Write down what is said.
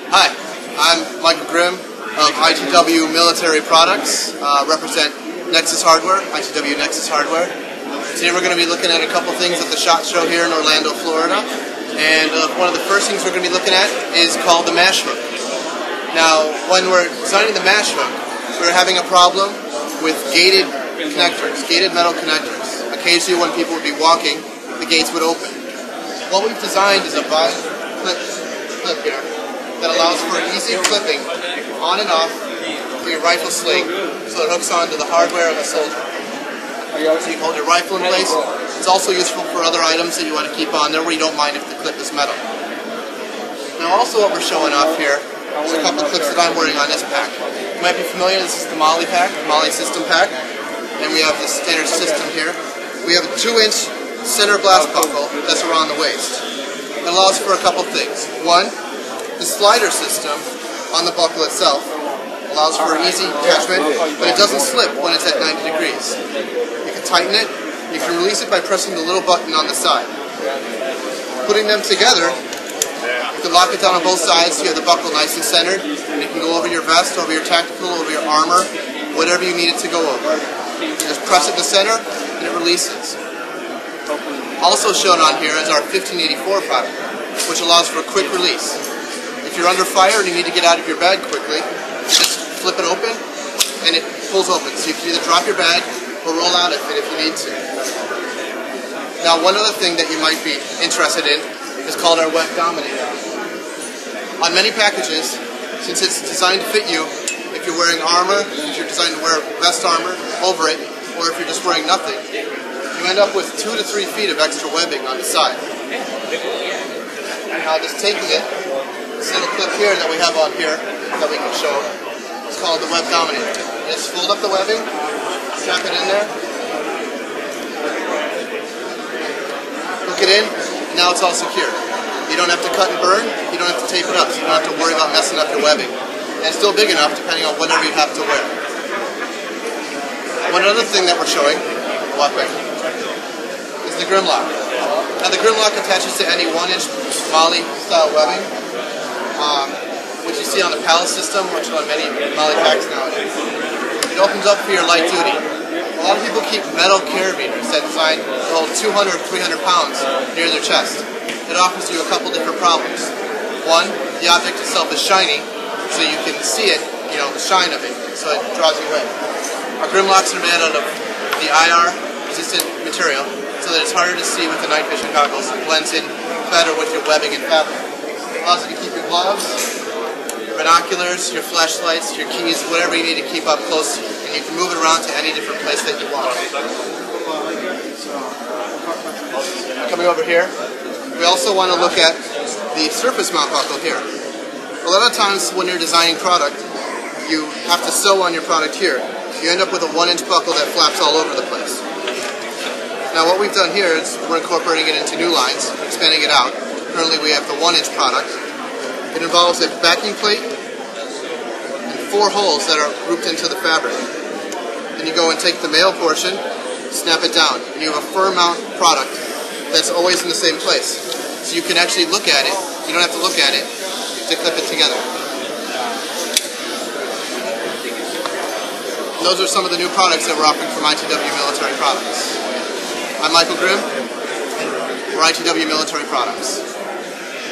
Hi, I'm Michael Grimm of ITW Military Products, represent Nexus Hardware, ITW NEXUS Hardware. Today we're going to be looking at a couple things at the SHOT Show here in Orlando, Florida. And one of the first things we're going to be looking at is called the mash hook. Now, when we're designing the mash hook, we're having a problem with gated connectors, gated metal connectors. Occasionally when people would be walking, the gates would open. What we've designed is a clip here that allows for easy clipping on and off for your rifle sling, so it hooks onto the hardware of a soldier. So you can hold your rifle in place. It's also useful for other items that you want to keep on there where you don't mind if the clip is metal. Now also what we're showing off here is a couple of clips that I'm wearing on this pack. You might be familiar, this is the MOLLE pack, the MOLLE system pack, and we have the standard system here. We have a 2-inch center glass buckle that's around the waist. It allows for a couple things. One, the slider system on the buckle itself allows for easy attachment, but it doesn't slip when it's at 90 degrees. You can tighten it, you can release it by pressing the little button on the side. Putting them together, you can lock it down on both sides so you have the buckle nice and centered, and it can go over your vest, over your tactical, over your armor, whatever you need it to go over. You just press it in the center, and it releases. Also shown on here is our 1584 product, which allows for a quick release. If you're under fire and you need to get out of your bag quickly, you just flip it open and it pulls open. So you can either drop your bag or roll out of it if you need to. Now one other thing that you might be interested in is called our Web Dominator. On many packages, since it's designed to fit you, if you're wearing armor, if you're designed to wear vest armor over it, or if you're just wearing nothing, you end up with 2 to 3 feet of extra webbing on the side. Now just taking it, this little clip here that we have on here that we can show, it's called the Web Dominator. You just fold up the webbing, snap it in there, hook it in, and now it's all secure. You don't have to cut and burn, you don't have to tape it up, so you don't have to worry about messing up your webbing. And it's still big enough depending on whatever you have to wear. One other thing that we're showing, is the Grimlock. Now the Grimlock attaches to any 1-inch MOLLE style webbing, which you see on the pallet system, which is on many MOLLE packs nowadays. It opens up for your light duty. A lot of people keep metal carabiners that designed to hold 200 or 300 pounds near their chest. It offers you a couple different problems. One, the object itself is shiny, so you can see it, the shine of it, so it draws you in. Our Grimlocks are made out of the IR-resistant material, so that it's harder to see with the night vision goggles and blends in better with your webbing and fabric. It allows you to keep your gloves, your binoculars, your flashlights, your keys, whatever you need to keep up close, and you can move it around to any different place that you want. Coming over here, we also want to look at the surface mount buckle here. A lot of times when you're designing product, you have to sew on your product here. You end up with a 1-inch buckle that flaps all over the place. Now what we've done here is we're incorporating it into new lines, expanding it out. Currently we have the 1-inch product. It involves a backing plate and 4 holes that are grouped into the fabric. Then you go and take the male portion, snap it down, and you have a firm mount product that's always in the same place. So you can actually look at it, you don't have to look at it, to clip it together. Those are some of the new products that we're offering from ITW Military Products. I'm Michael Grimm, we're ITW Military Products.